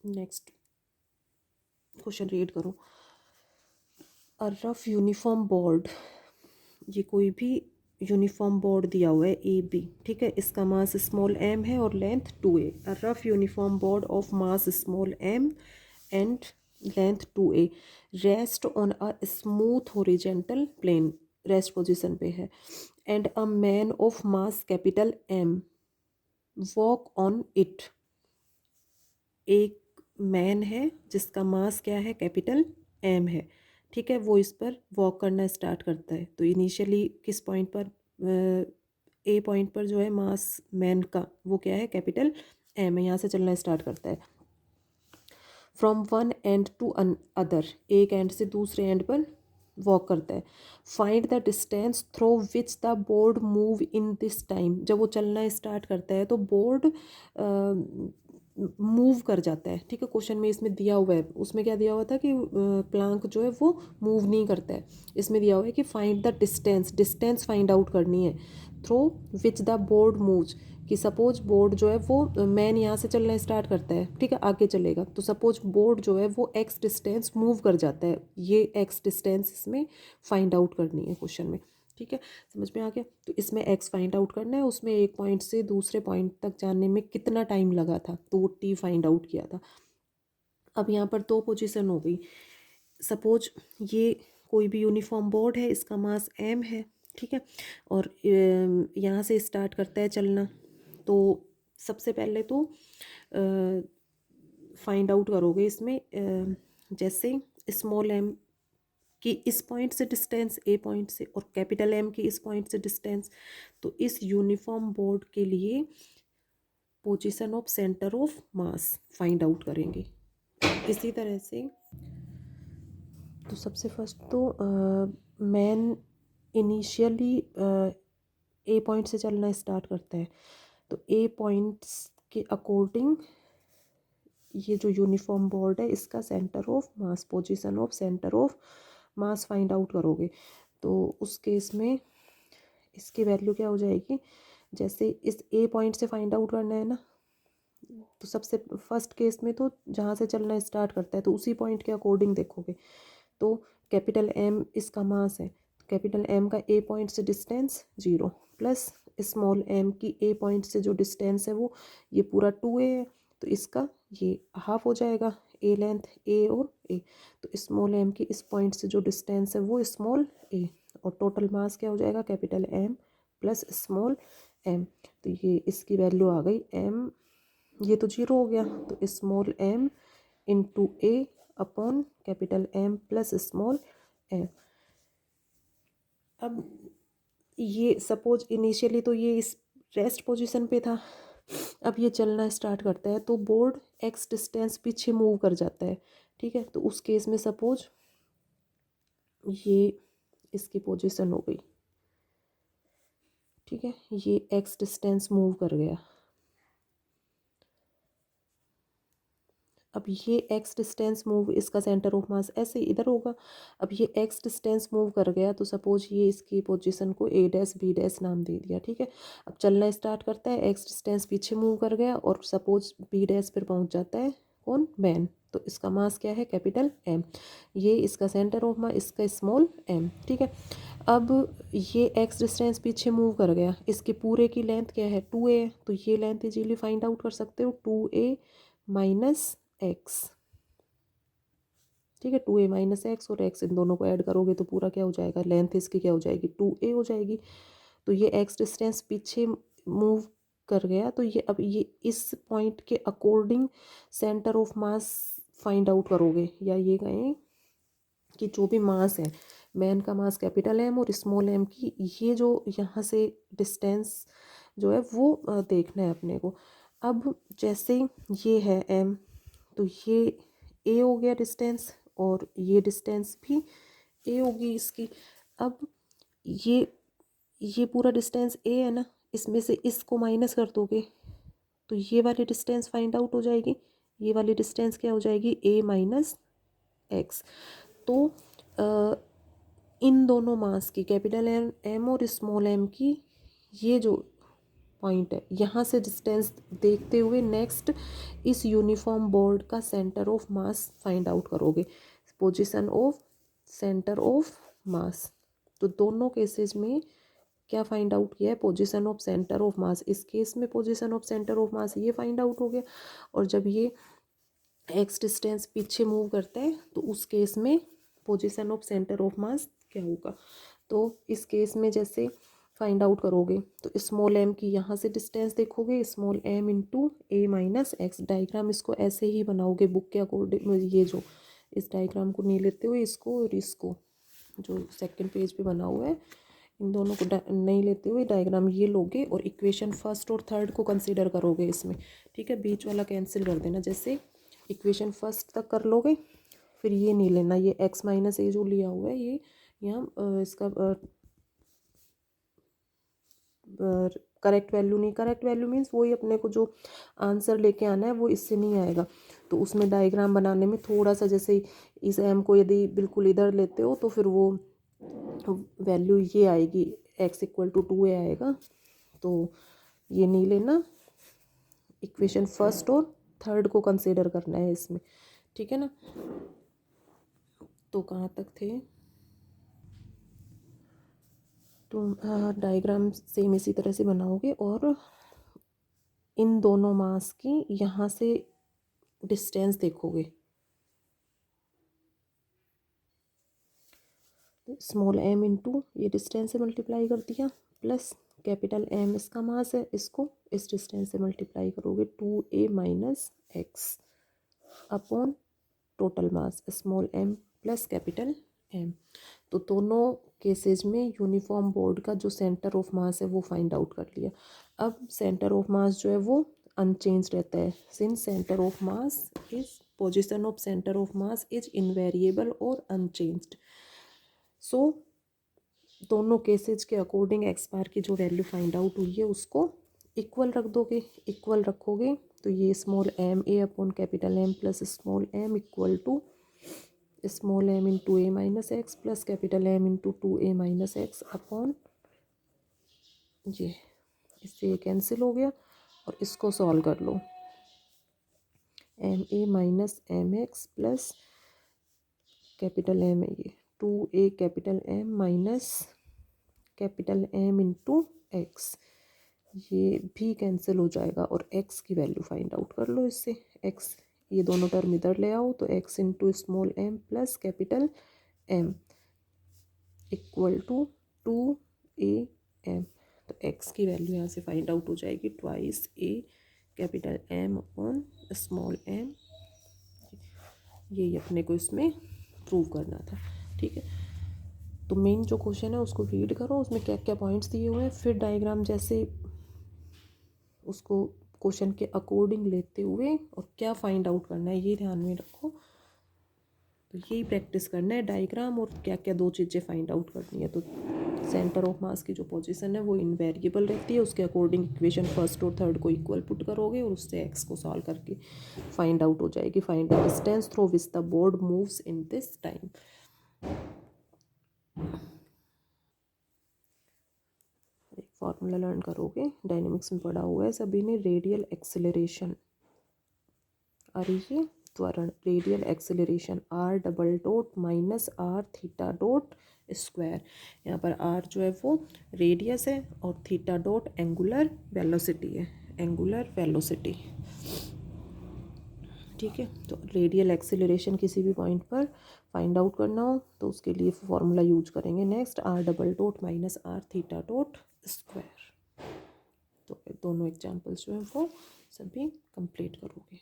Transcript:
Next question read करो। अ rough uniform board, ये कोई भी यूनिफॉर्म बोर्ड दिया हुआ है ए बी, ठीक है। इसका मास स्मॉल एम है और length 2a। A rough uniform board of mass small M and length 2a rest on a smooth horizontal plane, rest position पे है। And a man of mass capital M walk on it. एक man है जिसका मास क्या है, capital M है, ठीक है। वो इस पर वॉक करना स्टार्ट करता है। तो इनिशियली किस पॉइंट पर, ए पॉइंट पर जो है मास मैन का वो क्या है, कैपिटल एम है। यहाँ से चलना स्टार्ट करता है। From one end to other, एक एंड से दूसरे एंड पर वॉक करता है। Find the distance through which the board move in this time. जब वो चलना स्टार्ट करता है तो बोर्ड मूव कर जाता है, ठीक है। क्वेश्चन में इसमें दिया हुआ है, उसमें क्या दिया हुआ था कि प्लांक जो है वो मूव नहीं करता है। इसमें दिया हुआ है कि find the distance, distance find out करनी है through which the board moves. कि सपोज बोर्ड जो है वो मैन यहाँ से चलना स्टार्ट करता है, ठीक है, आगे चलेगा। तो सपोज बोर्ड जो है वो एक्स डिस्टेंस मूव कर जाता है, ये एक्स डिस्टेंस इसमें फाइंड आउट करनी है क्वेश्चन में, ठीक है। समझ में आ गया। तो इसमें एक्स फाइंड आउट करना है, उसमें एक पॉइंट से दूसरे पॉइंट तक जाने में कितना टाइम लगा था, तो वो टी फाइंड आउट किया था। अब यहाँ पर दो पोजीशन हो गई। सपोज ये कोई भी यूनिफॉर्म बोर्ड है, इसका मास एम है, ठीक है। और यहाँ से स्टार्ट करता है चलना। तो सबसे पहले तो फाइंड आउट करोगे इसमें, जैसे स्मॉल एम कि इस पॉइंट से डिस्टेंस, ए पॉइंट से, और कैपिटल एम की इस पॉइंट से डिस्टेंस। तो इस यूनिफॉर्म बोर्ड के लिए position of centre of mass find out करेंगे। इसी तरह से तो सबसे फर्स्ट तो मैन इनिशियली ए पॉइंट से चलना स्टार्ट करता है। तो ए पॉइंट्स के अकॉर्डिंग ये जो यूनिफॉर्म बोर्ड है इसका centre of mass, position of centre of mass find out करोगे। तो उस केस में इसकी वैल्यू क्या हो जाएगी, जैसे इस ए पॉइंट से फाइंड आउट करना है ना, तो सबसे फर्स्ट केस में तो जहाँ से चलना स्टार्ट करता है तो उसी पॉइंट के अकॉर्डिंग देखोगे। तो कैपिटल एम इसका मास है, कैपिटल एम का ए पॉइंट से डिस्टेंस 0 प्लस स्मॉल एम की ए पॉइंट से जो डिस्टेंस है वो ये पूरा 2a है। तो इसका ये हाफ हो जाएगा, ए लेंथ ए और ए। तो स्मॉल एम की इस पॉइंट से जो डिस्टेंस है वो स्मॉल ए, और टोटल मास क्या हो जाएगा, capital M plus small M. तो ये इसकी वैल्यू आ गई एम, ये तो 0 हो गया, तो small M into a upon capital M plus small m. अब ये सपोज इनिशियली तो ये इस रेस्ट पोजीशन पे था, अब ये चलना स्टार्ट करता है तो बोर्ड एक्स डिस्टेंस पीछे मूव कर जाता है, ठीक है। तो उस केस में सपोज ये इसकी पोजीशन हो गई, ठीक है, ये एक्स डिस्टेंस मूव कर गया। अब ये एक्स डिस्टेंस मूव, इसका सेंटर ऑफ मास ऐसे इधर होगा। अब ये एक्स डिस्टेंस मूव कर गया तो सपोज ये इसकी पोजीशन को ए डैश बी डैश नाम दे दिया, ठीक है। अब चलना स्टार्ट करता है, एक्स डिस्टेंस पीछे मूव कर गया और सपोज बी डैश पर पहुंच जाता है कौन, मैन। तो इसका मास क्या है, कैपिटल एम। ये इसका सेंटर ऑफ मास, इसका स्मॉल एम, ठीक है। अब ये एक्स डिस्टेंस पीछे मूव कर गया, इसके पूरे की लेंथ क्या है, 2a है। तो ये लेंथ इजीली फाइंड आउट कर सकते हो, 2a माइनस एक्स, ठीक है। 2a माइनस एक्स और एक्स इन दोनों को ऐड करोगे तो पूरा क्या हो जाएगा, लेंथ इसकी क्या हो जाएगी, 2a हो जाएगी। तो ये एक्स डिस्टेंस पीछे मूव कर गया, तो ये अब ये इस पॉइंट के according centre of mass find out करोगे, या ये कहें कि जो भी मास है, मैन का मास कैपिटल एम और स्मॉल एम की ये जो यहाँ से डिस्टेंस जो है वो देखना है अपने को। अब जैसे ये है एम, तो ये ए हो गया डिस्टेंस और ये डिस्टेंस भी ए होगी इसकी। अब ये पूरा डिस्टेंस ए है ना, इसमें से इसको माइनस कर दोगे तो ये वाली डिस्टेंस फाइंड आउट हो जाएगी। ये वाली डिस्टेंस क्या हो जाएगी, ए माइनस एक्स। तो इन दोनों मास की, कैपिटल एम और स्मॉल एम की ये जो पॉइंट है, यहाँ से डिस्टेंस देखते हुए नेक्स्ट इस यूनिफॉर्म बोर्ड का centre of mass find out करोगे, position of centre of mass. तो दोनों केसेस में क्या फाइंड आउट किया है, position of centre of mass. इस केस में position of centre of mass ये फाइंड आउट हो गया, और जब ये एक्स डिस्टेंस पीछे मूव करता है तो उस केस में पोजीशन ऑफ सेंटर ऑफ मास क्या होगा। तो इस केस में जैसे फाइंड आउट करोगे तो स्मॉल एम की यहाँ से डिस्टेंस देखोगे, small M into A minus x. Diagram इसको ऐसे ही बनाओगे बुक के अकॉर्डिंग, ये जो इस डायग्राम को नहीं लेते हुए इसको और इसको जो सेकंड पेज पे बना हुआ है, इन दोनों को नहीं लेते हुए डायग्राम ये लोगे और इक्वेशन फर्स्ट और थर्ड को कंसीडर करोगे इसमें, ठीक है। बीच वाला कैंसिल कर देना, जैसे इक्वेशन फर्स्ट तक कर लोगे, फिर ये नहीं लेना, ये एक्स माइनस ए जो लिया हुआ है ये यहाँ इसका करेक्ट वैल्यू नहीं, करेक्ट वैल्यू मीन्स वही अपने को जो आंसर लेके आना है वो इससे नहीं आएगा। तो उसमें डायग्राम बनाने में थोड़ा सा, जैसे इस एम को यदि बिल्कुल इधर लेते हो तो फिर वो वैल्यू ये आएगी x इक्वल टू 2a आएगा, तो ये नहीं लेना। इक्वेशन फर्स्ट और थर्ड को कंसीडर करना है इसमें, ठीक है ना। तो कहाँ तक थे, तो डायग्राम सेम इसी तरह से बनाओगे और इन दोनों मास की यहाँ से डिस्टेंस देखोगे। स्मॉल एम इंटू ये डिस्टेंस से मल्टीप्लाई कर दिया, प्लस कैपिटल एम इसका मास है, इसको इस डिस्टेंस से मल्टीप्लाई करोगे 2a minus x upon total mass small M plus capital M. तो दोनों केसेस में यूनिफॉर्म बोर्ड का जो सेंटर ऑफ मास है वो फाइंड आउट कर लिया। अब सेंटर ऑफ मास जो है वो अनचेंज रहता है, since centre of mass is position of centre of mass is invariable और अनचेंज्ड। सो दोनों केसेज के अकॉर्डिंग एक्स बार की जो वैल्यू फाइंड आउट हुई है उसको इक्वल रख दोगे। इक्वल रखोगे तो ये small M A upon capital M plus small M equal to small M into A minus x plus capital M into 2a minus x upon ये, इससे ये कैंसिल हो गया और इसको सॉल्व कर लो। M a minus m x plus capital M है ये 2a capital M minus capital M into x, ये भी कैंसिल हो जाएगा और x की वैल्यू फाइंड आउट कर लो इससे। x ये दोनों टर्म इधर ले आओ तो x into small M plus capital M equal to 2a M. तो x की वैल्यू यहाँ से फाइंड आउट हो जाएगी twice a capital M upon small M. यही अपने को इसमें प्रूव करना था, ठीक है। तो मेन जो क्वेश्चन है उसको रीड करो, उसमें क्या क्या पॉइंट्स दिए हुए हैं, फिर डायग्राम जैसे उसको क्वेश्चन के अकॉर्डिंग लेते हुए और क्या फाइंड आउट करना है ये ध्यान में रखो। तो यही प्रैक्टिस करना है, डायग्राम और क्या क्या दो चीज़ें फाइंड आउट करनी है। तो सेंटर ऑफ मास की जो पोजीशन है वो इनवेरिएबल रहती है, उसके अकॉर्डिंग इक्वेशन फर्स्ट और थर्ड को इक्वल पुट करोगे और उससे एक्स को सॉल्व करके फाइंड आउट हो जाएगी। Find the distance through which the board moves in this time. एक फॉर्मूला लर्न करोगे, डायनेमिक्स में पढ़ा हुआ है सभी ने, रेडियल एक्सेलरेशन, और ये त्वरण, radial acceleration R double dot minus R theta dot square. यहाँ पर आर जो है वो रेडियस है और थीटा डॉट एंगुलर वेलोसिटी है, एंगुलर वेलोसिटी, ठीक है। तो रेडियल एक्सेलरेशन किसी भी पॉइंट पर फाइंड आउट करना हो तो उसके लिए फॉर्मूला यूज करेंगे next, R double dot minus R theta dot square. तो दोनों एग्जाम्पल्स जो है वो सभी कंप्लीट करोगे।